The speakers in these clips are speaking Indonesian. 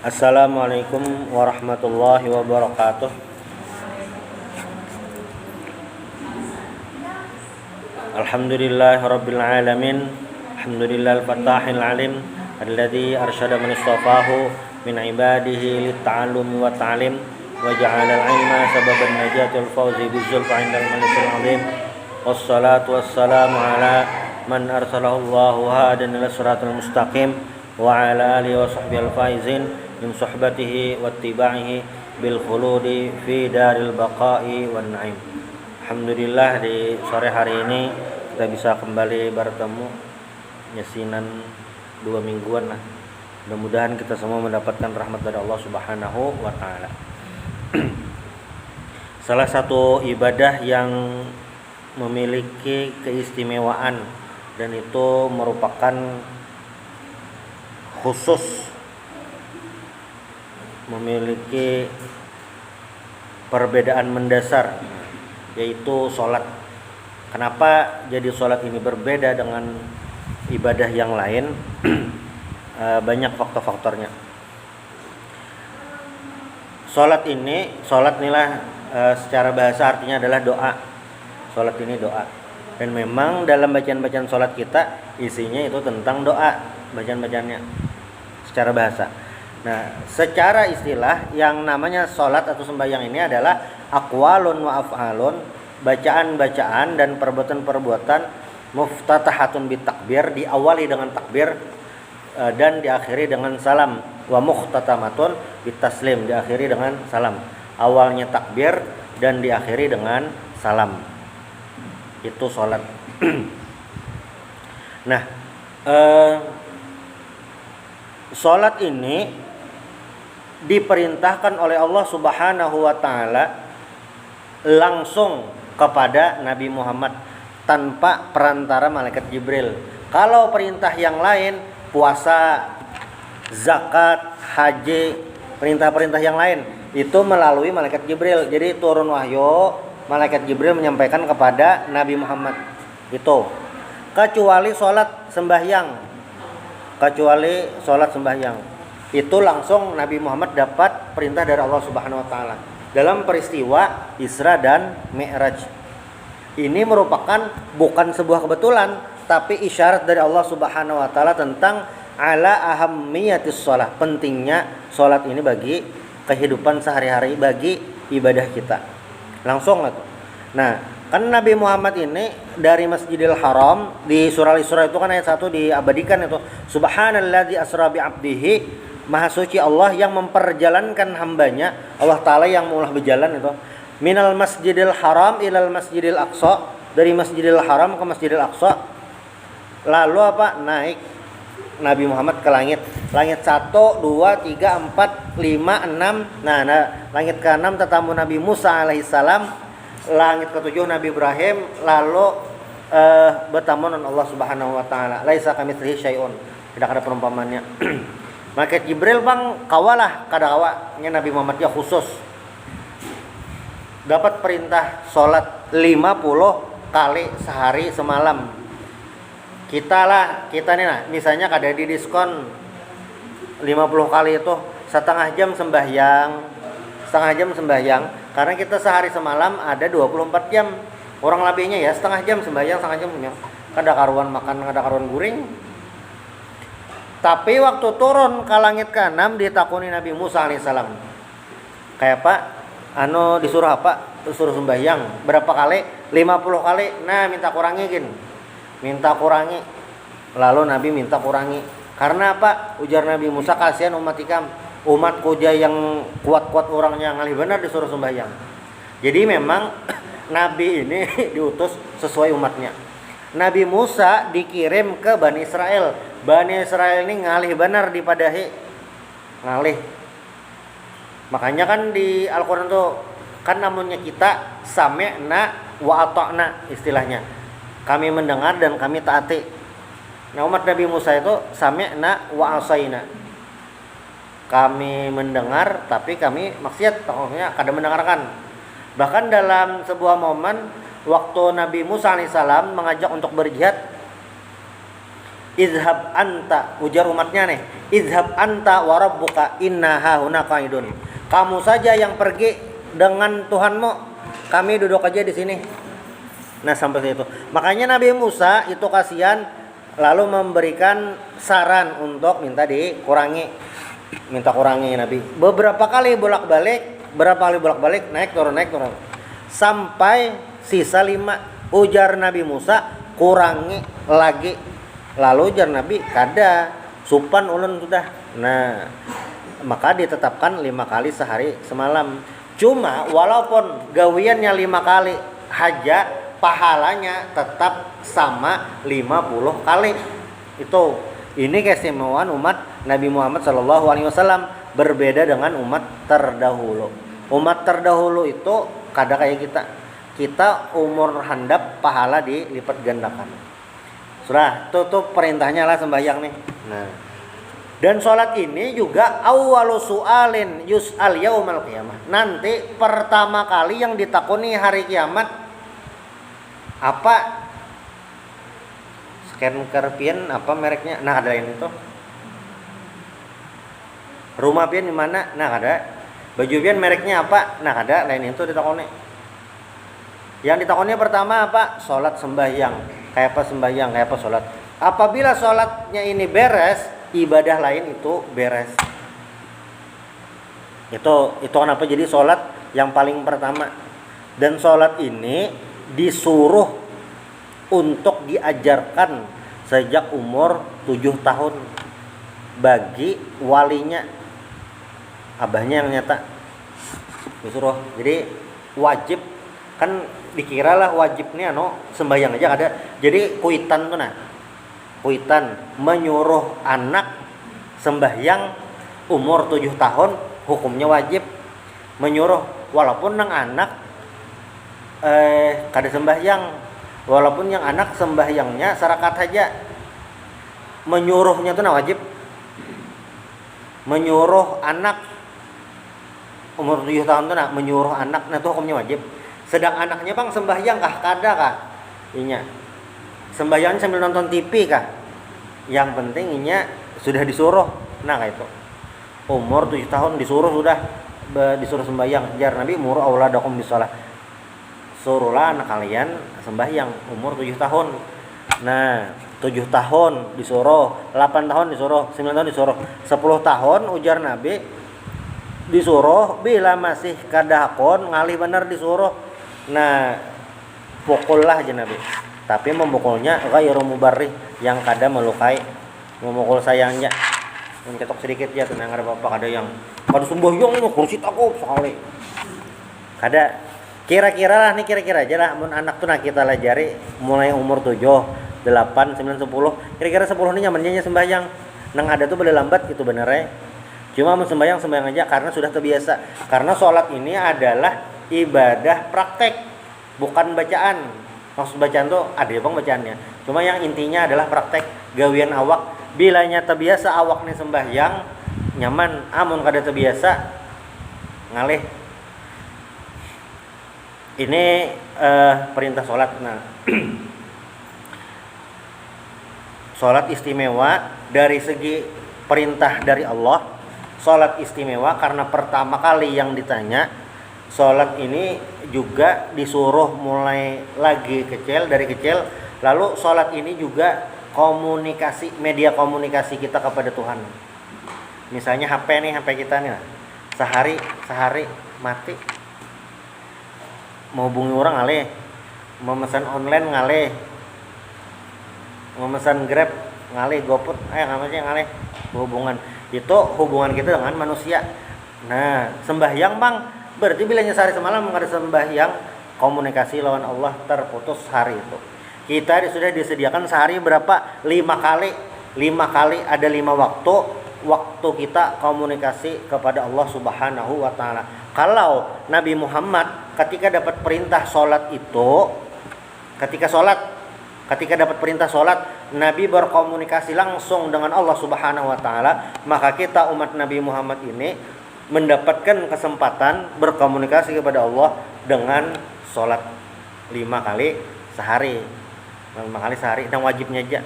Assalamualaikum warahmatullahi wabarakatuh. Alhamdulillahi rabbil alamin. Alhamdulillahil fatahil alim alladzi arsyada man istafahu min ibadihi lit-ta'allumi wa ta'lim wa ja'ala al-'ilma sababan najati wal fawzi bizulfa 'indal malikil 'azim. Wassalatu wassalamu ala man arsalahu Allahu hadan ila siratal mustaqim wa ala alihi wa sahbihi al-faizin min suhbatihi wa ittiba'ihi bil khuludi fi daril baqa'i wan na'im. Alhamdulillah di sore hari ini kita bisa kembali bertemu nyesinan 2 mingguan lah. Mudah-mudahan kita semua mendapatkan rahmat dari Allah Subhanahu wa taala. Salah satu ibadah yang memiliki keistimewaan dan itu merupakan khusus, memiliki perbedaan mendasar, yaitu sholat. Kenapa jadi sholat ini berbeda dengan ibadah yang lain? Banyak faktor-faktornya. Sholat inilah secara bahasa artinya adalah doa. Sholat ini doa. Dan memang dalam bacaan-bacaan sholat kita isinya itu tentang doa, bacaan-bacaannya secara bahasa. Nah, secara istilah yang namanya sholat atau sembahyang ini adalah aqwalun wa af'alun, bacaan-bacaan dan perbuatan-perbuatan muftatahatun bitakbir, diawali dengan takbir dan diakhiri dengan salam, wa muhtatamatun bitaslim, diakhiri dengan salam. Awalnya takbir dan diakhiri dengan salam. Itu sholat. Nah, sholat ini diperintahkan oleh Allah Subhanahu wa taala langsung kepada Nabi Muhammad tanpa perantara malaikat Jibril. Kalau perintah yang lain, puasa, zakat, haji, perintah-perintah yang lain itu melalui malaikat Jibril. Jadi turun wahyu, malaikat Jibril menyampaikan kepada Nabi Muhammad. Itu kecuali sholat sembahyang. Itu langsung Nabi Muhammad dapat perintah dari Allah Subhanahu wa taala dalam peristiwa Isra dan Mi'raj. Ini merupakan bukan sebuah kebetulan, tapi isyarat dari Allah Subhanahu wa taala tentang ala ahammiyatis shalah, pentingnya salat ini bagi kehidupan sehari-hari, bagi ibadah kita. Langsung itu. Nah, kan Nabi Muhammad ini dari Masjidil Haram, di surah Al-Isra itu kan ayat 1 diabadikan itu, subhanalladzi asra bi 'abdihi, maha suci Allah yang memperjalankan hambanya. Allah Ta'ala yang mulai berjalan itu minal masjidil haram ilal masjidil aqsa, dari Masjidil Haram ke Masjidil Aqsa. Lalu naik Nabi Muhammad ke langit 1, 2, 3, 4, 5, 6. Nah langit ke-6 tetamu Nabi Musa alaihissalam, langit ke-7 Nabi Ibrahim, lalu bertamu dengan Allah Subhanahu wa taala. Laisa kamitslihi syai'un, tidak ada perumpamannya. Malaikat Jibril kawalah kadawanya Nabi Muhammad ya khusus dapat perintah sholat 50 kali sehari semalam. Kita nih misalnya kada di diskon 50 kali itu setengah jam sembahyang, karena kita sehari semalam ada 24 jam. Orang lebihnya ya setengah jam sembahyang, setengah jam kada karuan makan, kada karuan guring. Tapi waktu turun ke langit ke-6 ditakuni Nabi Musa alaihissalam, kayak Pak disuruh apa? Disuruh sembahyang berapa kali? 50 kali. Nah, minta kurangi. Lalu Nabi minta kurangi. Karena apa? Ujar Nabi Musa, kasihan umatku yang kuat-kuat orangnya, ngalih benar disuruh sembahyang. Jadi memang Nabi ini diutus sesuai umatnya. Nabi Musa dikirim ke Bani Israel. Bani Israel ini ngalih benar dipadahi. Ngalih. Makanya kan di Al-Quran tuh kan namanya kita sami'na wa ata'na istilahnya. Kami mendengar dan kami taati. Nah, umat Nabi Musa itu sami'na wa asaina. Kami mendengar tapi kami maksiat, pokoknya kada mendengarkan. Bahkan dalam sebuah momen waktu Nabi Musa alaihissalam mengajak untuk berjihad, Izhab anta, ujar umatnya nih, izhab anta wa rabbuka inna hahuna qaidun. Kamu saja yang pergi dengan Tuhanmu, kami duduk aja di sini. Nah, sampai itu. Makanya Nabi Musa itu kasihan, lalu memberikan saran untuk minta kurangi Nabi. Beberapa kali bolak-balik, naik turun. Sampai sisa 5. Ujar Nabi Musa, kurangi lagi. Lalu ujar Nabi, kada supan ulun sudah. Nah, maka ditetapkan 5 kali sehari semalam. Cuma walaupun gawiannya 5 kali haja, pahalanya tetap sama 50 kali. Ini keistimewaan umat Nabi Muhammad SAW, berbeda dengan umat terdahulu. Umat terdahulu itu kada kayak kita umur handap pahala dilipat gandakan. Sudah, tutup perintahnya lah sembahyang nih. Nah, dan sholat ini juga awwalu su'alin yus'al yaumal qiyamah. Nanti pertama kali yang ditakoni hari kiamat apa? Scanker pian apa mereknya? Nah, ada yang itu. Rumah pian di mana? Nah, ada. Baju pian mereknya apa? Nah, ada. Lain itu ditakoni. Yang ditakoni pertama apa? Sholat sembahyang. Kayak apa sembahyang, kayak apa sholat. Apabila sholatnya ini beres, ibadah lain itu beres. Itu kenapa jadi sholat yang paling pertama. Dan sholat ini disuruh untuk diajarkan sejak umur 7 tahun bagi walinya, abahnya yang nyata disuruh. Jadi wajib, kan dikiralah wajib nih sembahyang aja ada. Jadi kuitan tuh menyuruh anak sembahyang umur 7 tahun hukumnya wajib. Menyuruh walaupun nang anak kada sembahyang, walaupun yang anak sembahyangnya sarakat saja, menyuruhnya tuh wajib. Menyuruh anak umur 7 tahun tuh menyuruh anak, nah itu hukumnya wajib. Sedang anaknya bang sembahyang kah? Kada kah? Inya sembahyang sambil nonton TV kah? Yang penting inya sudah disuruh. Nah kayak itu. Umur 7 tahun disuruh disuruh sembahyang. Jar Nabi muru auladakum bisalah. Suruhlah anak kalian sembahyang umur 7 tahun. Nah, 7 tahun disuruh, 8 tahun disuruh, 9 tahun disuruh, 10 tahun ujar Nabi disuruh, bila masih kadakon ngalih bener disuruh. Nah, pukullah aja Nabi. Tapi memukulnya ghairu mubarrih, yang kada melukai. Memukul sayangnya. Mencetok sedikit ya, tenang ada bapak kada yang kada sembahyang ini kursi takut sekali. Kada. Kira-kira aja lah mun anak tuh kita lajari mulai umur 7, 8, 9, 10. Kira-kira 10 ini nyamannya sembahyang. Nang ada tuh boleh lambat gitu bener. Cuma mun sembahyang aja karena sudah terbiasa. Karena sholat ini adalah ibadah praktek, bukan bacaan. Maksud bacaan tuh ada ya bang bacaannya. Cuma yang intinya adalah praktek gawian awak. Bilanya terbiasa awak nih sembahyang nyaman, amun kada terbiasa ngalih. Ini perintah sholat. Nah, sholat istimewa dari segi perintah dari Allah. Sholat istimewa karena pertama kali yang ditanya. Sholat ini juga disuruh mulai dari kecil. Lalu sholat ini juga media komunikasi kita kepada Tuhan. Misalnya HP kita nih, sehari mati. Mau hubungi orang ngalih, mau memesan online ngalih, mau memesan Grab ngalih, GoFood ngalih. Hubungan kita dengan manusia. Nah, sembahyang bang, berarti bilanya sehari semalam nggak ada sembahyang, komunikasi lawan Allah terputus hari itu. Kita sudah disediakan sehari berapa? 5 kali. 5 kali ada 5 waktu kita komunikasi kepada Allah Subhanahu wa taala. Kalau Nabi Muhammad ketika dapat perintah sholat itu, ketika dapat perintah sholat, Nabi berkomunikasi langsung dengan Allah Subhanahu wa taala, maka kita umat Nabi Muhammad ini mendapatkan kesempatan berkomunikasi kepada Allah dengan sholat 5 kali sehari. 5 kali sehari, dan wajibnya aja.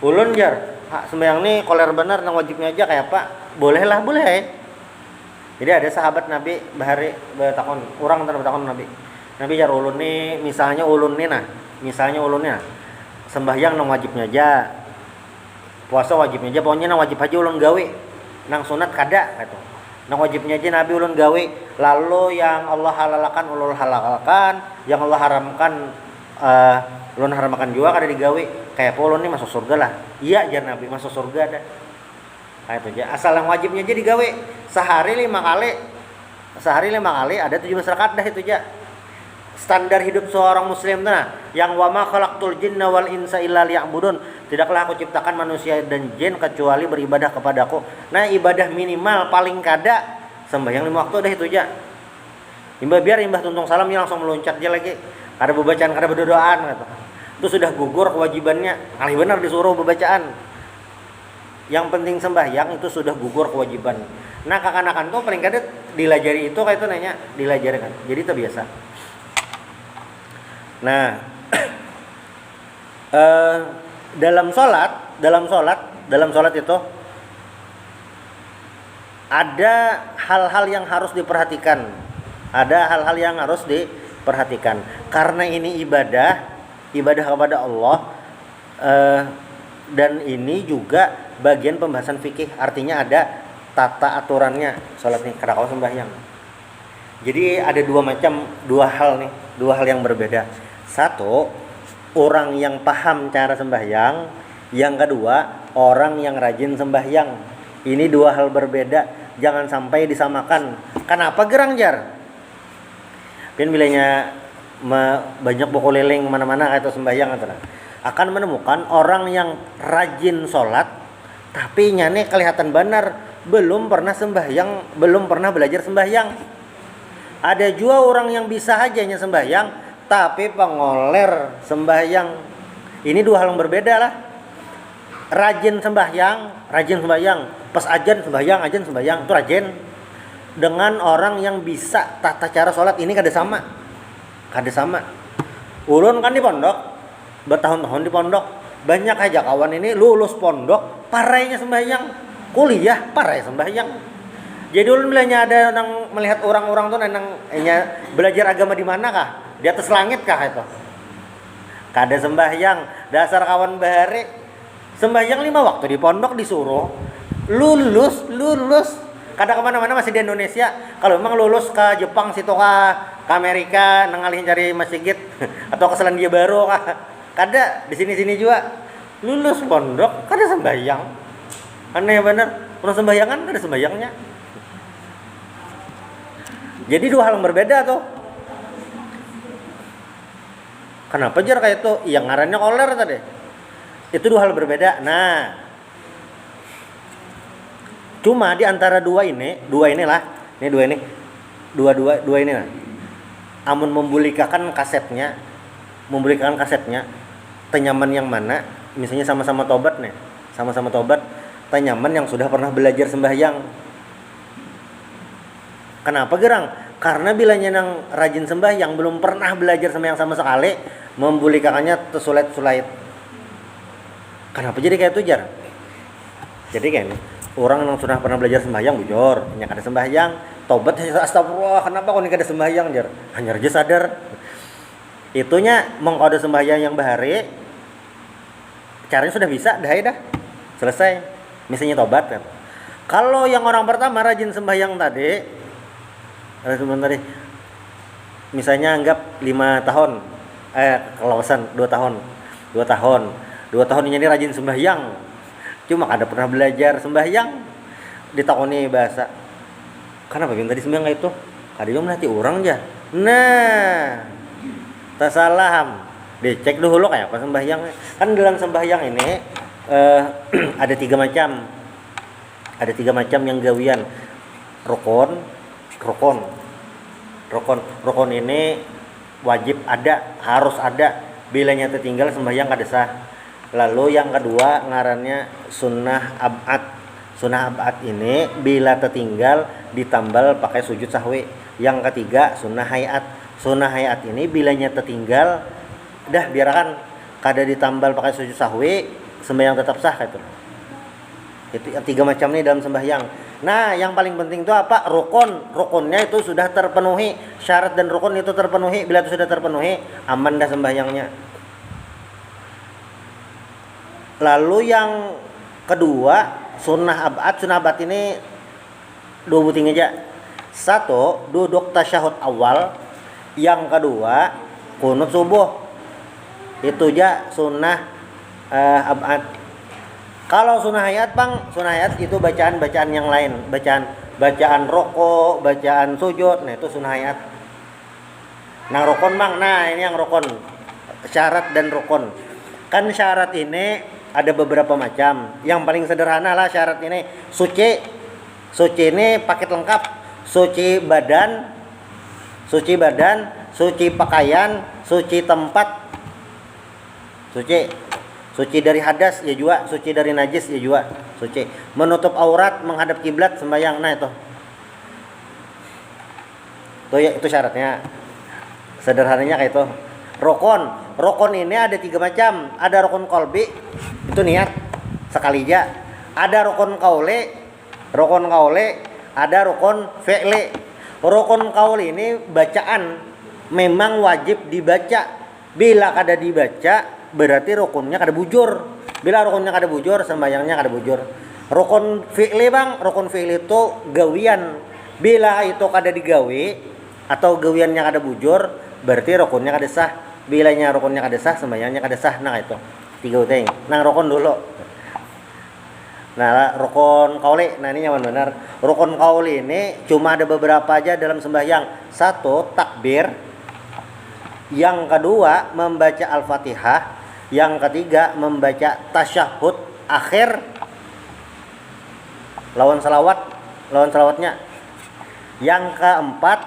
Ulun jar sembahyang nih koler bener nang wajibnya aja kayak apa? Boleh lah, boleh. Jadi ada sahabat Nabi bahari bertakon, orang tanpa bertakon Nabi. Nabi jar ulun nih, misalnya ulun nih sembahyang nang wajibnya aja. Puasa wajibnya aja, pokoknya nang wajib aja ulun gawe. Nang sunat kada gitu. Nang wajibnya aja Nabi ulun gawe. Lalu yang Allah halalkan ulun halalkan, yang Allah haramkan ulun haramkan juga kada digawe. Kayak apa ulun nih masuk surga lah. Iya jar Nabi masuk surga dah. Kayak itu aja. Asal yang wajibnya aja digawe. Sehari 5 kali ada 17 rakaat dah itu aja. Standar hidup seorang muslim tuh nah, yang wa ma khalaqtul jinna wal insa illa liya'budun. Tidaklah aku ciptakan manusia dan jin kecuali beribadah kepadaku. Nah, ibadah minimal paling kada sembahyang 5 waktu dah itu aja. Biar imbah tuntung salam ya langsung meloncat aja lagi. Kada bebacaan, kada berdoaan gitu. Itu sudah gugur kewajibannya. Kali benar disuruh bebacaan. Yang penting sembahyang itu sudah gugur kewajiban. Nah, kakanakan tuh paling kada dilajari itu kayak itu nanya, dilajari kan. Jadi terbiasa. Nah, dalam sholat itu ada hal-hal yang harus diperhatikan. Karena ini ibadah kepada Allah, dan ini juga bagian pembahasan fikih. Artinya ada tata aturannya sholat ini kada sembahyang. Jadi ada dua hal yang berbeda. Satu, orang yang paham cara sembahyang. Yang kedua, orang yang rajin sembahyang. Ini dua hal berbeda. Jangan sampai disamakan. Kenapa gerang jar? Pian bilanya banyak buku leleng mana-mana kayak sembahyang akan menemukan orang yang rajin sholat tapi nyane kelihatan benar belum pernah sembahyang, belum pernah belajar sembahyang. Ada juga orang yang bisa hajanya sembahyang tapi pengoler sembahyang. Ini dua hal yang berbeda lah. Rajin sembahyang, pas ajan sembahyang itu rajin. Dengan orang yang bisa tata cara sholat ini kada sama. Ulun kan di pondok, bertahun-tahun di pondok, banyak aja kawan ini lulus pondok, parainya sembahyang, kuliah parai sembahyang. Jadi ulun bilangnya ada yang melihat orang-orang tuh nang belajar agama di mana kah? Di atas langit kah itu? Kada sembahyang, dasar kawan bahari. Sembahyang 5 waktu di pondok disuruh lulus. Kada kemana-mana masih di Indonesia. Kalau memang lulus ke Jepang situ ke Amerika nangalihin cari masjid atau ke Selandia Baru kah? Kada di sini juga lulus pondok kada sembahyang. Aneh bener. Orang sembahyangan kada sembahyangnya. Jadi dua hal yang berbeda tuh. Kenapa jar kayak itu? Yang ngarannya koler tadi. Itu dua hal berbeda. Nah, cuma di antara dua ini lah. Dua ini lah. Amun membulikakan kasetnya, tenyaman yang mana? Misalnya sama-sama tobat, tenyaman yang sudah pernah belajar sembahyang. Kenapa gerang? Karena bilanya nang rajin sembahyang belum pernah belajar sembahyang sama sekali, membulikakannya tersulit-sulit. Kenapa jadi kayak itu jar? Jadi kan orang yang sudah pernah belajar sembahyang bujur, hanya kada sembahyang, tobat astagfirullah, kenapa kau ini kada sembahyang jar? Hanya aja sadar. Itunya mengkode sembahyang yang bahari, caranya sudah bisa, dah selesai. Misalnya tobat kan. Kalau yang orang pertama rajin sembahyang tadi, misalnya anggap 5 tahun, kelolosan 2 tahun ini rajin sembahyang, cuma kada pernah belajar sembahyang, ditakoni bahasa, kenapa yang tadi sembahyang itu? Kada juga melati orang aja. Nah, tasalam, dicek dulu kayak apa sembahyang. Kan dalam sembahyang ini ada 3 macam yang gawian. Rukun ini wajib ada, harus ada. Bilanya tertinggal sembahyang kada sah. Lalu yang kedua ngarannya sunnah ab'ad. Sunnah ab'ad ini bila tertinggal ditambal pakai sujud sahwi. Yang ketiga sunnah hayat. Sunnah hayat ini bilanya tertinggal dah biarkan kada ditambal pakai sujud sahwi, sembahyang tetap sah gitu. Itu yang 3 macam nih dalam sembahyang. Nah, yang paling penting itu apa? Rukun. Rukunnya itu sudah terpenuhi. Syarat dan rukun itu terpenuhi. Bila itu sudah terpenuhi, aman dah sembahyangnya. Lalu yang kedua, sunnah abad. Sunnah abad ini 2 buting aja. 1, duduk tasyahud awal. Yang kedua, kunut subuh. Itu aja sunnah abad. Kalau sunnah hayat bang, sunnah hayat itu bacaan-bacaan yang lain, bacaan rokok, bacaan sujud, nah itu sunnah hayat. Nah rukun bang, nah ini yang rukun, syarat dan rukun. Kan syarat ini ada beberapa macam. Yang paling sederhana lah syarat ini, suci. Suci ini paket lengkap, suci badan, suci pakaian, suci tempat, suci dari hadas ya juga, suci dari najis ya juga, suci. Menutup aurat, menghadap kiblat sembahyang, nah itu. Itu syaratnya. Sederhananya kayak itu. Rukun ini ada 3 macam. Ada rukun qalbi, itu niat sekali aja. Ada rukun qauli, ada rukun fi'li. Rukun qauli ini bacaan memang wajib dibaca. Bila kada dibaca berarti rukunnya kada bujur. Bila rukunnya kada bujur, sembahyangnya kada bujur. Rukun fi'li bang, rukun fi'li itu gawian. Bila itu kada digawi atau gawiannya kada bujur, berarti rukunnya kada sah. Bilanya rukunnya kada sah, sembahyangnya kada sah. Nah itu 3 utang. Nang rukun dulu. Nah rukun qauli, nah ini nyaman benar. Rukun qauli ini cuma ada beberapa aja dalam sembahyang. 1, takbir. Yang kedua, membaca Al-Fatihah. Yang ketiga, membaca tasyahud akhir lawan salawatnya. Yang keempat,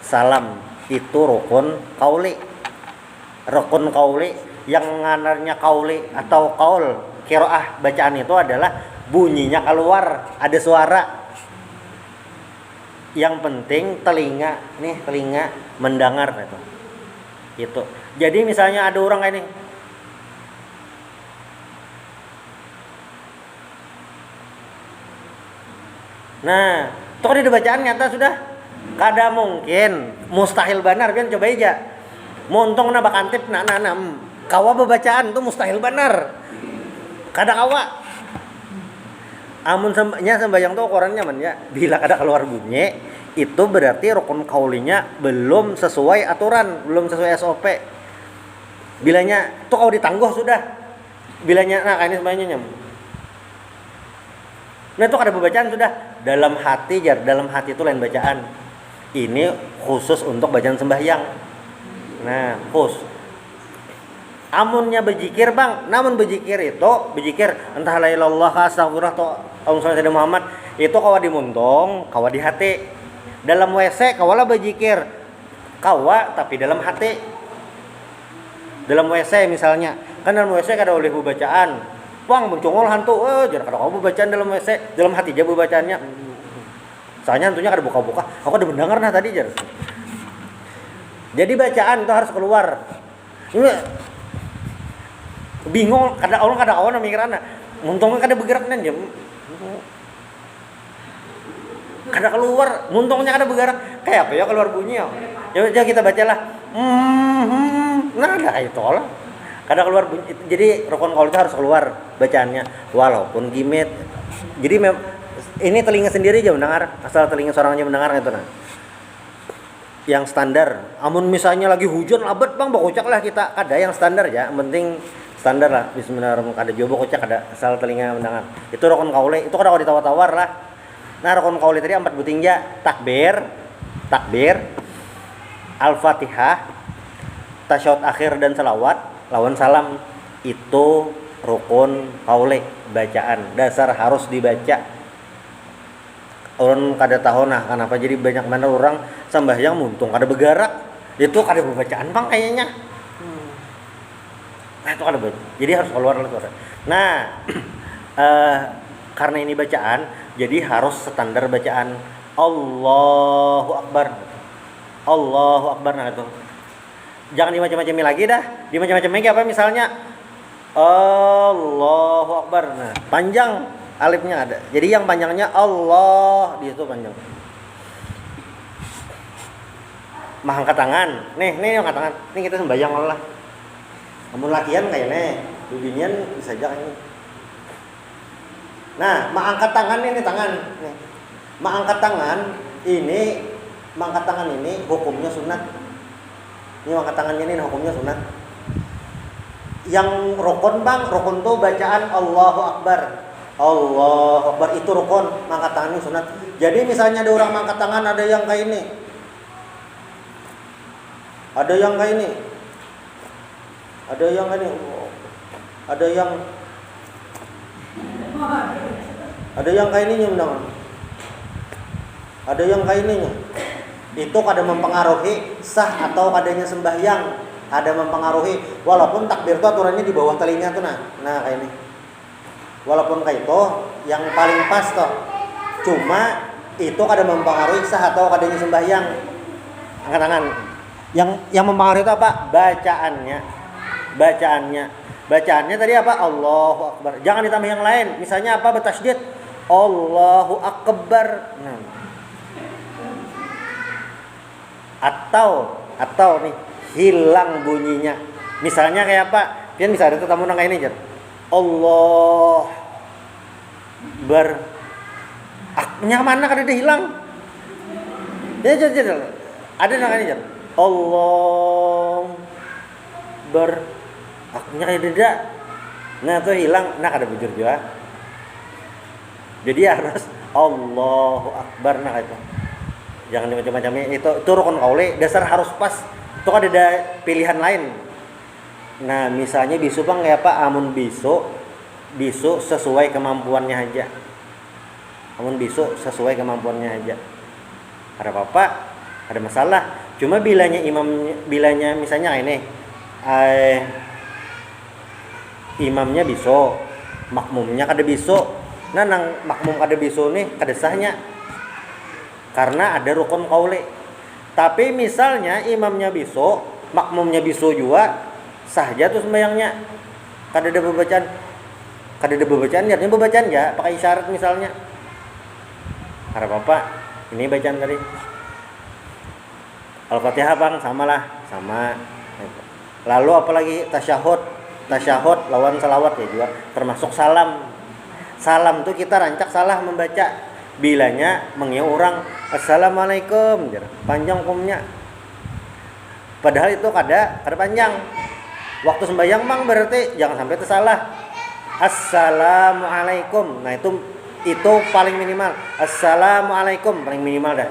salam. Itu rukun qauli. Rukun qauli yang nganarnya qauli atau qaul, qiraah bacaan itu adalah bunyinya keluar, ada suara. Yang penting telinga mendengar itu. Jadi misalnya ada orang kayak ini, nah itu kan di bacaan nyata sudah kada mungkin, mustahil benar kan, coba aja montong na bakantip kawa bebacaan itu mustahil benar, kada kawa. Amun sembahyang tuh ukurannya man ya, bila kada keluar bunyi itu berarti rukun kaulinya belum sesuai aturan, belum sesuai SOP. Bilanya tuh kau ditangguh sudah, bilanya nah ini semuanya nyam. Nah itu kada bacaan sudah, dalam hati itu lain bacaan. Ini khusus untuk bacaan sembahyang. Nah khusus. Amunnya berzikir bang, namun berzikir entah la ilallah astagfirullah atau Allahumma Muhammad, itu kawa dimuntung, kawa di hati. Dalam WC kawalah berzikir, kawa tapi dalam hati. Dalam WC misalnya, kan dalam WC kada boleh bacaan. Bang mencongol hantu, jar kada kau bacaan dalam WC, dalam hati aja bacaannya. Soalnya hantunya kada buka-buka, aku udah mendengar nah tadi jar. Jadi bacaan itu harus keluar. Ini bingung, kada orang mikirana. Muntungnya kada bergerak nan jam. Kada keluar, muntungnya kada bergerak. Kayak apa ya keluar bunyi ya. Ya kita bacalah. Nah ada itu lah. Kada keluar bunyi. Jadi rukun qaul itu harus keluar bacaannya walaupun gimit. Jadi ini telinga sendiri aja mendengar, asal telinga seorang aja mendengar gitu nah. Yang standar. Amun misalnya lagi hujan abad bang, bokocak lah kita. Kada yang standar ya, penting standar lah. Bismillahirrahmanirrahim. Kada jowo bokocak kada, asal telinga mendengar. Itu rukun qauli. Itu kada kau ditawar-tawar lah. Nah rukun qauli tadi 4 buting ja. Takbir, Al-Fatihah, tasyahud akhir dan salawat, lawan salam. Itu rukun qauli, bacaan dasar harus dibaca. Orang kada tahu nah kenapa jadi banyak mana orang sembahyang muntung kada bergerak, itu kada bacaan bang kayaknya. Nah itu kada baca, jadi harus keluar lah. Nah karena ini bacaan, jadi harus standar bacaan Allahu Akbar. Nah itu jangan dimacam-macami lagi dah. Dimacam-macam lagi apa misalnya Allahu Akbar. Nah, panjang alifnya ada. Jadi yang panjangnya Allah, di situ panjang. Mah angkat tangan. Nih angkat tangan. Nih kita sembahyang Allah. Namun latihan kayaknya dubinian bisa aja ini. Nah, mah angkat tangan ini tangan. Nih. Mah angkat tangan ini, mah angkat tangan ini hukumnya sunat. Ini mah angkat tangannya ini hukumnya sunat. Yang rukun bang, rukun tuh bacaan Allahu Akbar. Allahu Akbar itu rukun, mangkat tangan ini sunat. Jadi misalnya ada orang mangkat tangan ada yang kayak ini. Ada yang kayak ini. Ada yang kayak ini. Ada yang kayak ini nya. Ada yang kayak ini nya. Itu kada mempengaruhi sah atau kadanya sembahyang. Ada mempengaruhi, walaupun takbir itu aturannya di bawah telinga tuh nah kayak ini. Walaupun kayak itu yang paling pas toh. Cuma itu kada mempengaruhi sah atau kadanya sembahyang. Angkat tangan. Yang mempengaruhi itu apa? Bacaannya tadi apa? Allahu Akbar. Jangan ditambah yang lain. Misalnya apa? Bertasydid. Allahu Akbar. Nah. Atau nih hilang bunyinya. Misalnya kayak apa? Pian bisa ada tamu nang kayak ini, Allah aknya mana kada ada hilang. Ya ada nang kayak ini, Allah aknya kada ada. Nah, itu hilang, nah kada bujur juga. Jadi harus Allahu Akbar nah itu. Jangan macam-macam itu rukun qauli, dasar harus pas. Itu kan ada pilihan lain. Nah, misalnya bisu bang kayak apa? Amun bisu sesuai kemampuannya aja. Amun bisu sesuai kemampuannya aja. Ada apa-apa? Ada masalah. Cuma bilanya misalnya ini imamnya bisu, makmumnya kada bisu. Nah, nang makmum kada bisu nih kada sahnya. Karena ada rukun qauli. Tapi misalnya imamnya bisu, makmumnya bisu juga, sah aja tuh sembahyangnya. Kada ada bacaan, artinya bacaan ya, pakai isyarat misalnya. Ada apa? Ini bacaan tadi. Al-Fatihah bang, sama. Lalu apalagi tasyahud lawan salawat ya juga, termasuk salam. Salam tuh kita rancak salah membaca. Bilanya mengiu orang Assalamualaikum, panjang hukumnya. Padahal itu kada panjang. Waktu sembahyang bang berarti jangan sampai tersalah. Assalamualaikum. Nah itu paling minimal. Assalamualaikum paling minimal dah.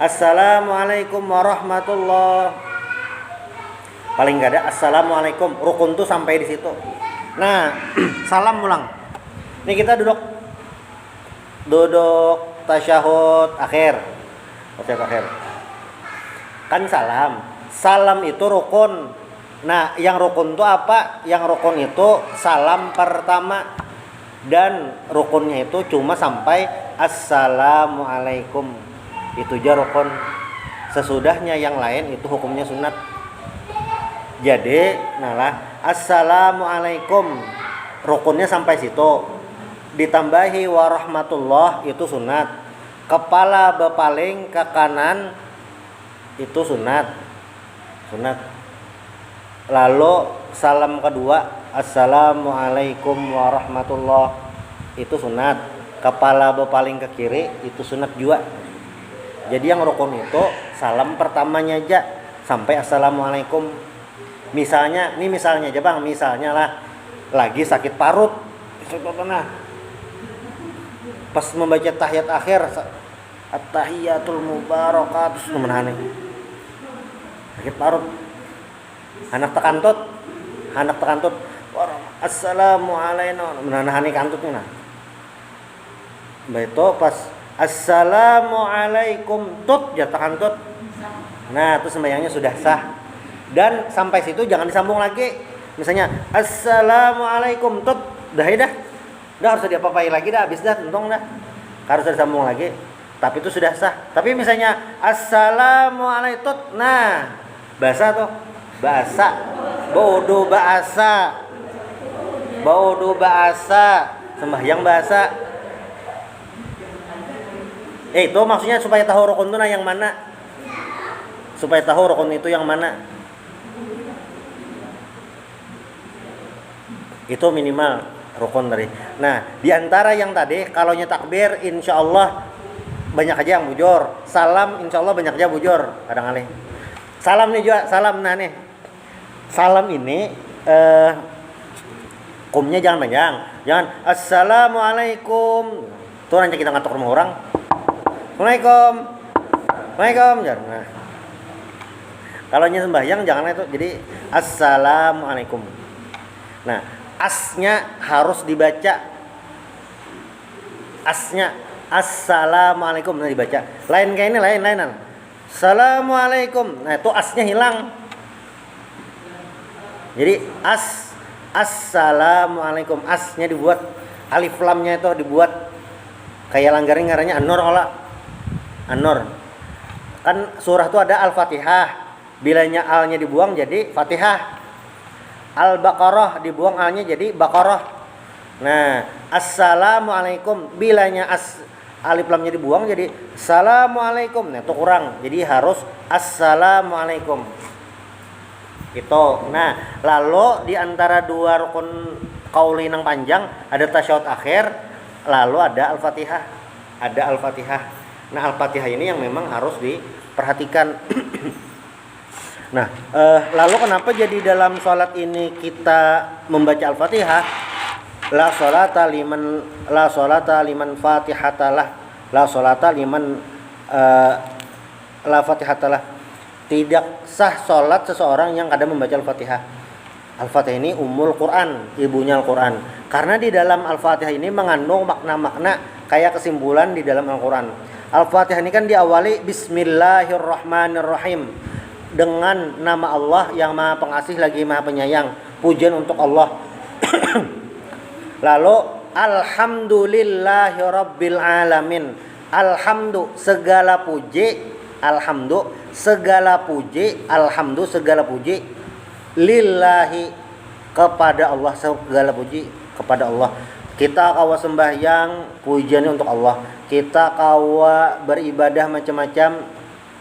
Assalamualaikum warahmatullah. Paling enggak ada assalamualaikum. Rukun tuh sampai di situ. Nah, salam ulang. Nih kita duduk tasyahud akhir. Kan salam itu rukun. Nah, yang rukun itu apa? Yang rukun itu salam pertama, dan rukunnya itu cuma sampai assalamualaikum. Itu aja rukun. Sesudahnya yang lain itu hukumnya sunat. Jadi assalamualaikum rukunnya sampai situ. Ditambahi warahmatullah itu sunat. Kepala berpaling ke kanan itu sunat. Lalu salam kedua assalamualaikum warahmatullah itu sunat. Kepala berpaling ke kiri itu sunat juga. Jadi yang rukun itu salam pertamanya aja sampai assalamualaikum. Misalnya aja bang, misalnya lah lagi sakit parut, pas membaca tahiyat akhir at-tahiyatul mubarakat terus menahan sakit parut, anak tekantut assalamualaikum menahan kantutnya nah. Itu pas assalamualaikum tut ya tekantut. Nah, itu sembahyangnya sudah sah. Dan sampai situ jangan disambung lagi. Misalnya assalamualaikum tut Udah harus diapa-apain lagi dah, habis dah, untung dah. Harus disambung lagi. Tapi itu sudah sah. Tapi misalnya assalamualaikum, nah, bahasa tuh, bahasa, bodoh bahasa. Baudu bahasa, sembahyang bahasa. Itu maksudnya supaya tahu rukun itu yang mana? Supaya tahu rukun itu yang mana? Itu minimal rukun tadi. Nah, di antara yang tadi kalau takbir insya Allah banyak aja yang bujur. Salam insya Allah banyak aja bujur. Kadang-kadang. Salam nih juga, salam nah nih. Salam ini kumnya jangan panjang. Jangan assalamualaikum. Tuh nanti kita ngatur rumah orang. Assalamualaikum. Assalamualaikum. Jangan. Nah. Kalau sembahyang jangan itu. Jadi assalamualaikum. Nah, asnya harus dibaca. Asnya assalamualaikum nah dibaca. Lain kayak ini lainan. Assalamualaikum. Nah, itu asnya hilang. Jadi assalamualaikum. Asnya dibuat alif lamnya itu dibuat kayak langgaring ngarannya an-nur olah. An-nur. Kan surah itu ada Al-Fatihah. Bilanya alnya dibuang jadi Fatihah. Al-Baqarah dibuang alnya jadi Baqarah. Nah, assalamualaikum bilanya alif lamnya dibuang jadi assalamualaikum. Nah, itu kurang. Jadi harus assalamualaikum. Itu. Nah, lalu di antara dua rukun qauli yang panjang ada tasyahud akhir, lalu ada Al-Fatihah. Ada Al-Fatihah. Nah, Al-Fatihah ini yang memang harus diperhatikan. Nah, lalu kenapa jadi dalam sholat ini kita membaca Al-Fatihah? La sholata liman fatihatalah. La sholata liman la fatihatalah. Tidak sah sholat seseorang yang kadang membaca Al-Fatihah. Al-Fatihah ini ummul Quran, ibunya Al-Quran. Karena di dalam Al-Fatihah ini mengandung makna-makna kayak kesimpulan di dalam Al-Quran. Al-Fatihah ini kan diawali Bismillahirrahmanirrahim, dengan nama Allah yang Maha Pengasih lagi Maha Penyayang. Pujian untuk Allah. Lalu Alhamdulillahirabbil alamin. Alhamdu segala puji, alhamdu segala puji, alhamdu segala puji lillahi kepada Allah, segala puji kepada Allah. Kita kawa sembahyang pujiannya untuk Allah. Kita kawa beribadah macam-macam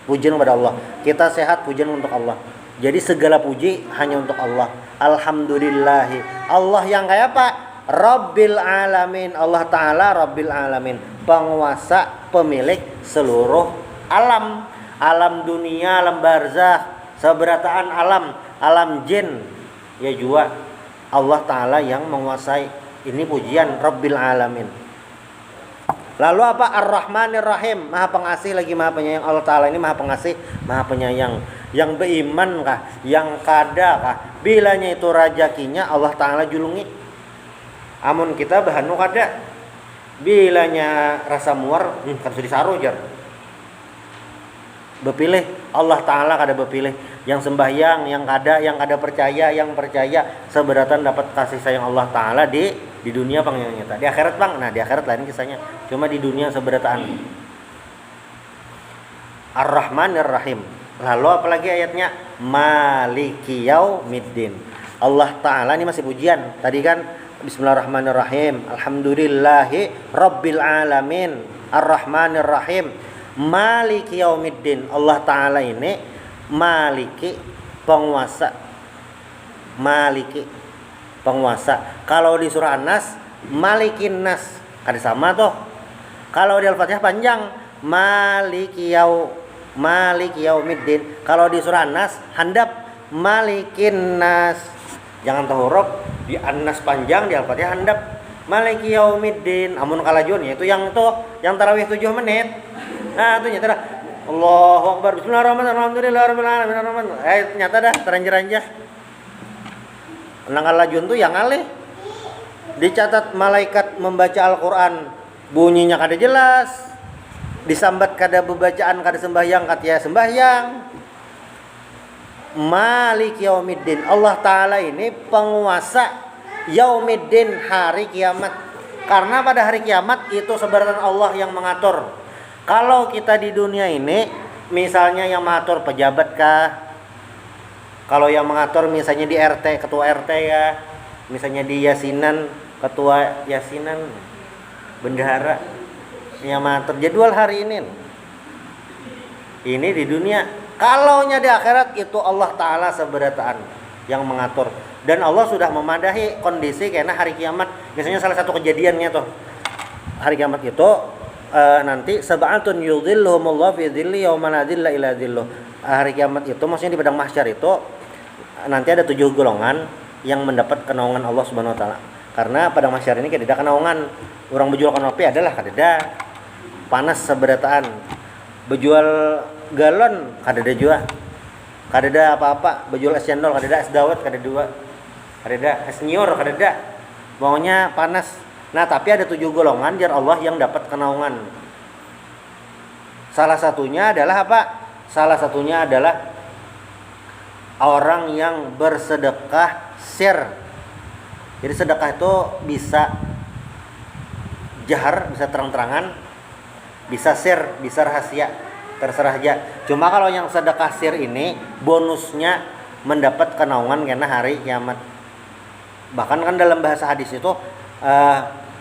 pujian kepada Allah. Kita sehat pujian untuk Allah. Jadi segala puji hanya untuk Allah. Alhamdulillahi. Allah yang kayak apa? Rabbil alamin. Allah Ta'ala Rabbil alamin. Penguasa, pemilik seluruh alam. Alam dunia, alam barzakh, seberataan alam, alam jin. Ya juga Allah Ta'ala yang menguasai. Ini pujian Rabbil alamin. Lalu apa? Ar-Rahmanir Rahim. Maha pengasih lagi Maha penyayang. Allah Ta'ala ini Maha pengasih, Maha penyayang. Yang beriman kah? Yang kada kah? Bilanya itu rajakinya Allah Ta'ala julungi. Amun kita bahanu kada. Bilanya rasa muar kan sudah disaru jar. Bepilih Allah Ta'ala kada bepilih. Yang sembahyang, yang kada percaya, yang percaya seberatan dapat kasih sayang Allah Ta'ala di dunia pang yang nyata. Di akhirat bang, nah di akhirat lain kisahnya. Cuma di dunia seberataan. Ar-Rahmanir Rahim. Lalu apalagi ayatnya? Maliki yaumiddin. Allah Ta'ala ini masih pujian. Tadi kan Bismillahirrahmanirrahim. Alhamdulillahi Rabbil alamin. Ar-Rahmanir Rahim. Maliki yaumiddin. Allah Ta'ala ini Maliki penguasa. Maliki penguasa. Kalau di surah An-Nas Malikin Nas. Ada sama tuh. Kalau di Al-Fatihah panjang Maliki yaumiddin. Kalau di surah An-Nas handap Malikin Nas. Jangan terhuruf di An-Nas panjang, di Al-Fatihah handap Maliki yaumiddin. Amun kalajun yaitu yang tarawih 7 menit. Nah, itu nyata Allahu Akbar. Bismillahirrahmanirrahim. Alhamdulillahirrahmanirrahim. Nyata dah teranjah-anjah. Nang alajun tuh yang alih. Dicatat malaikat membaca Al-Qur'an. Bunyinya kada jelas. Disambat kada bebacaan, kada sembahyang, katia sembahyang. Malik yaumiddin. Allah Ta'ala ini penguasa yaumiddin, hari kiamat. Karena pada hari kiamat itu sebenarnya Allah yang mengatur. Kalau kita di dunia ini, misalnya yang mengatur pejabat kah? Kalau yang mengatur misalnya di RT, ketua RT ya. Misalnya di Yasinan, ketua Yasinan, bendahara, yang mengatur jadwal hari ini. Ini di dunia. Kalaunya di akhirat itu Allah Ta'ala seberataan yang mengatur. Dan Allah sudah memadahi kondisi karena hari kiamat. Misalnya salah satu kejadiannya tuh, hari kiamat itu nanti sab'atun yudhilluhumullahu fi dhilli yawma la dhilla illa dhilluh. Hari kiamat itu maksudnya di padang mahsyar itu nanti ada 7 golongan yang mendapat kenaungan Allah Subhanahu wa taala. Karena padang mahsyar ini kada kenaungan. Orang berjual konopi adalah kada panas seberataan. Berjual galon kada juga. Kada apa-apa, berjual es cendol kada, es dawet kada, es nyor kada. Maunya panas. Nah, tapi ada 7 golongan jar Allah yang dapat kenaungan. Salah satunya adalah apa? Salah satunya adalah orang yang bersedekah sir. Jadi sedekah itu bisa jahar, bisa terang-terangan, bisa sir, bisa rahasia, terserah aja. Cuma kalau yang sedekah sir ini bonusnya mendapat kenaungan karena hari kiamat. Bahkan kan dalam bahasa hadis itu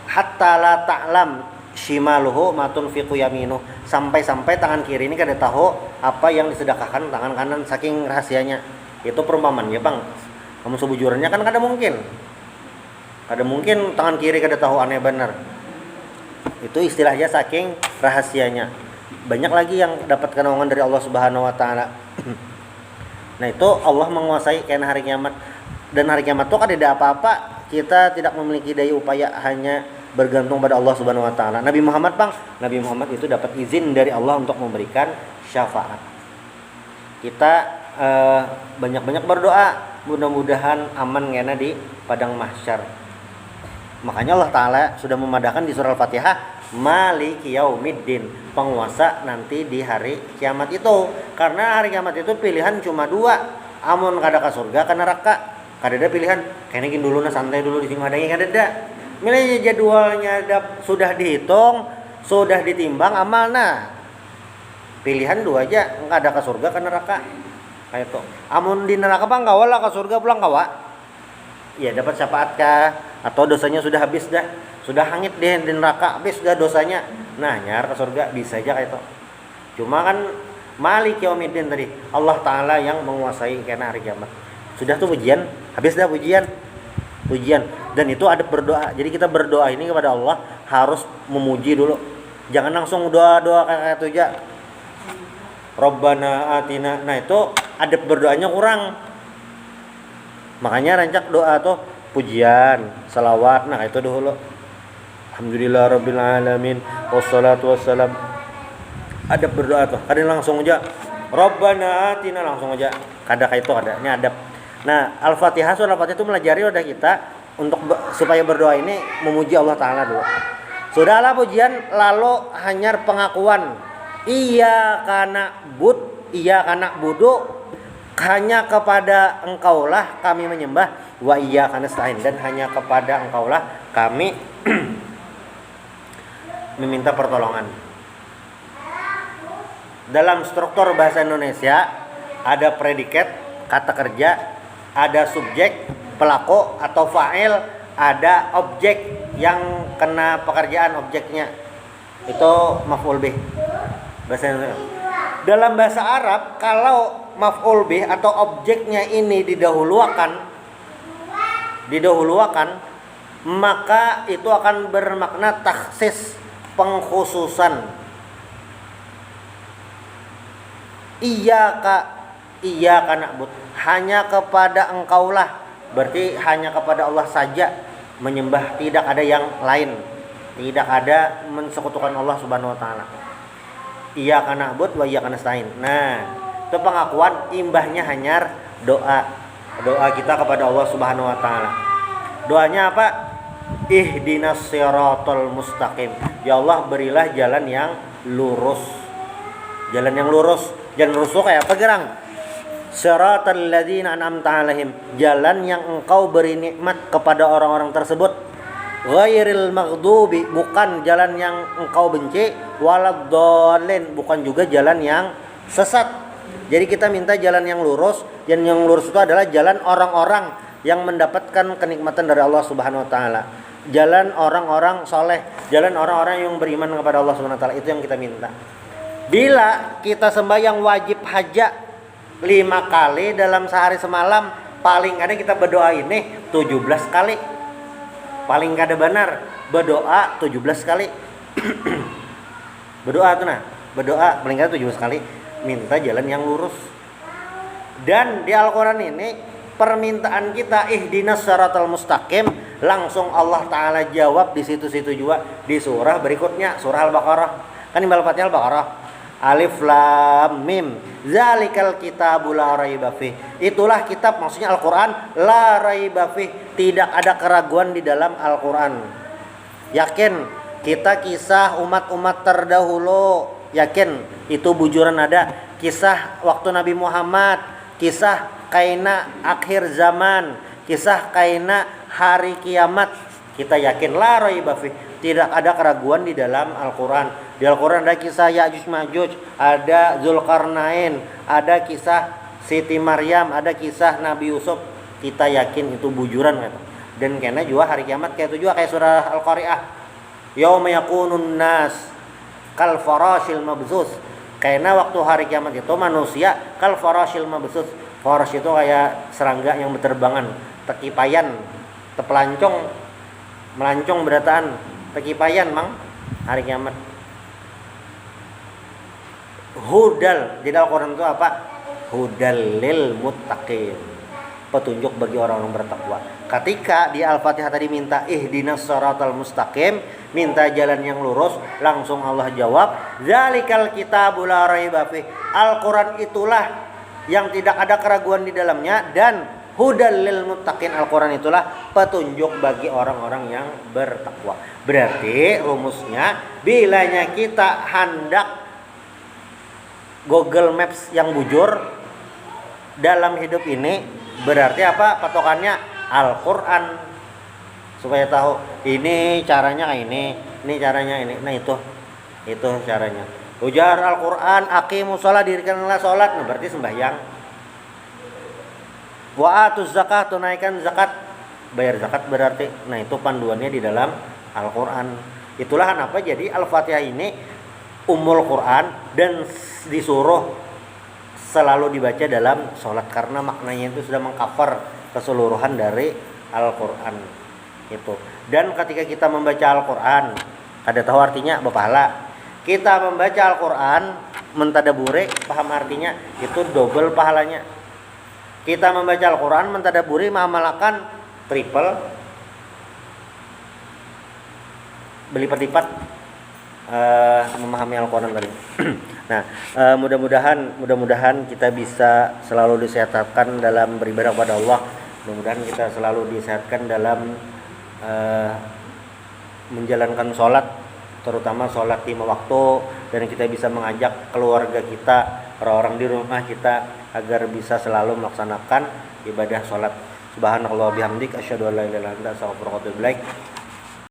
hatta la ta'lam shimaluhu ma tunfiqu yaminu, sampai-sampai tangan kiri ini kada tahu apa yang disedekahkan tangan kanan saking rahasianya. Itu perumpamaan ya Bang. Kamu sebujurnya kan kada mungkin. Kada mungkin tangan kiri kada tahu aneh benar. Itu istilahnya saking rahasianya. Banyak lagi yang dapat kenaungan dari Allah Subhanahu wa taala. Nah, itu Allah menguasai karena hari kiamat. Dan hari kiamat itu kan tidak apa-apa, kita tidak memiliki daya upaya, hanya bergantung pada Allah Subhanahu wa taala. Nabi Muhammad Bang, Nabi Muhammad itu dapat izin dari Allah untuk memberikan syafaat. Kita banyak-banyak berdoa, mudah-mudahan aman ngena di padang mahsyar. Makanya Allah Ta'ala sudah memadahkan di surah Al-Fatihah, Maliki Yaumiddin, penguasa nanti di hari kiamat itu. Karena hari kiamat itu pilihan cuma 2, amun kada ke surga ke neraka. Kada ada pilihan kayaknya gini dulu, santai dulu di sini adanya, kada ada. Milih jadwalnya sudah dihitung, sudah ditimbang amal. Nah, pilihan 2 aja, enggak ada ke surga ke neraka. Kayak itu. Amun di neraka Bang kawa lah, ke surga pulang kawa. Ya dapat syafaat kah? Atau dosanya sudah habis dah, sudah hangit deh di neraka, habis dah dosanya. Nah, nyar ke surga bisa aja kayak itu. Cuma kan Malik Yaumiddin tadi, Allah Ta'ala yang menguasai karena hari kiamat. Sudah tuh pujian, habis dah pujian. Dan itu adab berdoa. Jadi kita berdoa ini kepada Allah harus memuji dulu. Jangan langsung doa-doa kayak itu aja. Rabbana atina. Nah, itu adab berdoanya kurang. Makanya rancak doa tuh pujian, salawat. Nah, itu dulu. Alhamdulillah rabbil alamin wassalatu wassalam. Adab berdoa tuh. Kadang langsung aja Rabbana atina langsung aja. Kada kayak itu ada. Ini adab. Nah, Al-Fatihah, surah Al-Fatihah itu melajari udah kita untuk supaya berdoa ini memuji Allah Ta'ala dulu. Sudahlah pujian, lalu hanya pengakuan. Iyyaka na'budu, iyyaka na'budu, hanya kepada Engkaulah kami menyembah, wa iyyaka nasta'in, dan hanya kepada Engkaulah kami meminta pertolongan. Dalam struktur bahasa Indonesia ada predikat, kata kerja, ada subjek, pelaku atau fa'il, ada objek yang kena pekerjaan objeknya. Itu maf'ul bih. Bahasa Indonesia. Dalam bahasa Arab, kalau maf'ul bih atau objeknya ini didahulukan, maka itu akan bermakna takhsis, pengkhususan. Iyyaka na'bud, hanya kepada Engkaulah, berarti hanya kepada Allah saja menyembah, tidak ada yang lain, tidak ada mensekutukan Allah Subhanahu wa taala. Iyyaka na'bud wa iyyaka nasta'in. Nah, itu pengakuan, imbahnya hanya doa kita kepada Allah Subhanahu wa taala. Doanya apa? Ihdinas siratal mustaqim. Ya Allah, berilah jalan yang lurus. Jalan yang lurus. Jalan lurus itu kayak apa gerang? Siratal ladzina an'amta 'alaihim, jalan yang Engkau beri nikmat kepada orang-orang tersebut. Ghairil maghdubi, bukan jalan yang Engkau benci, waladdallin, bukan juga jalan yang sesat. Jadi kita minta jalan yang lurus. Jalan yang lurus itu adalah jalan orang-orang yang mendapatkan kenikmatan dari Allah Subhanahu wa taala. Jalan orang-orang soleh, jalan orang-orang yang beriman kepada Allah Subhanahu wa taala, itu yang kita minta. Bila kita sembahyang wajib hajat 5 kali dalam sehari semalam, paling kadang kita berdoa ini 17 kali. Paling kada benar berdoa 17 kali. Berdoa tuh nah, berdoa paling kada 17 kali minta jalan yang lurus. Dan di Al-Qur'an ini permintaan kita ihdinas siratal mustaqim, langsung Allah taala jawab di situ-situ juga di surah berikutnya, surah Al-Baqarah. Kan imbal Fatihah Al-Baqarah. Alif lam mim zalikal kitabul la raiba fih. Itulah kitab, maksudnya Al-Qur'an, la raiba fih, tidak ada keraguan di dalam Al-Qur'an. Yakin kita kisah umat-umat terdahulu, yakin itu bujuran ada, kisah waktu Nabi Muhammad, kisah kaina akhir zaman, kisah kaina hari kiamat, kita yakin la raiba fih, tidak ada keraguan di dalam Al-Qur'an. Di Al-Quran ada kisah Ya'juj Ma'juj, ada Zulkarnain, ada kisah Siti Maryam, ada kisah Nabi Yusuf. Kita yakin itu bujuran kan. Dan karena juga hari kiamat kayak itu juga kayak surah Al-Qari'ah. Yauma yakunun nas kal farashil mabzus. Karena waktu hari kiamat itu manusia kal farashil mabzus. Farash itu kayak serangga yang berterbangan, tekipayan, tepelancong, melancong berataan, tekipayan mang hari kiamat. Hudal, jadi Al-Quran itu apa? Hudal lil muttaqin, petunjuk bagi orang-orang bertakwa. Ketika di Al-Fatihah tadi minta ihdinas siratal mustaqim, minta jalan yang lurus, langsung Allah jawab zalikal kitabul la raiba fih, Al-Quran itulah yang tidak ada keraguan di dalamnya, dan hudal lil muttaqin, Al-Quran itulah petunjuk bagi orang-orang yang bertakwa. Berarti rumusnya, bilanya kita hendak Google Maps yang bujur dalam hidup ini, berarti apa patokannya? Al-Quran, supaya tahu ini caranya kayak ini caranya ini. Nah itu caranya. Ujar Al-Quran, aqimus shalah, dirikanlah sholat, nah berarti sembahyang. Wa atuz zakat, tunaikan zakat, bayar zakat berarti. Nah itu panduannya di dalam Al-Quran. Itulah kenapa jadi Al-Fatihah ini Ummul Quran dan disuruh selalu dibaca dalam sholat, karena maknanya itu sudah mengcover keseluruhan dari Al-Quran itu. Dan ketika kita membaca Al-Quran, kada tahu artinya berpahala. Kita membaca Al-Quran mentadaburi, paham artinya, itu double pahalanya. Kita membaca Al-Quran mentadaburi, mengamalkan, triple, berlipat-lipat memahami Al-Quran tadi. Nah, mudah-mudahan kita bisa selalu disehatkan dalam beribadah kepada Allah. Mudah-mudahan kita selalu disehatkan dalam menjalankan sholat, terutama sholat 5 waktu, dan kita bisa mengajak keluarga kita, orang-orang di rumah kita, agar bisa selalu melaksanakan ibadah sholat. Subhanallah bihamdik, asyhadu an la ilaha illa anta, astaghfiruka wa atubu ilaik.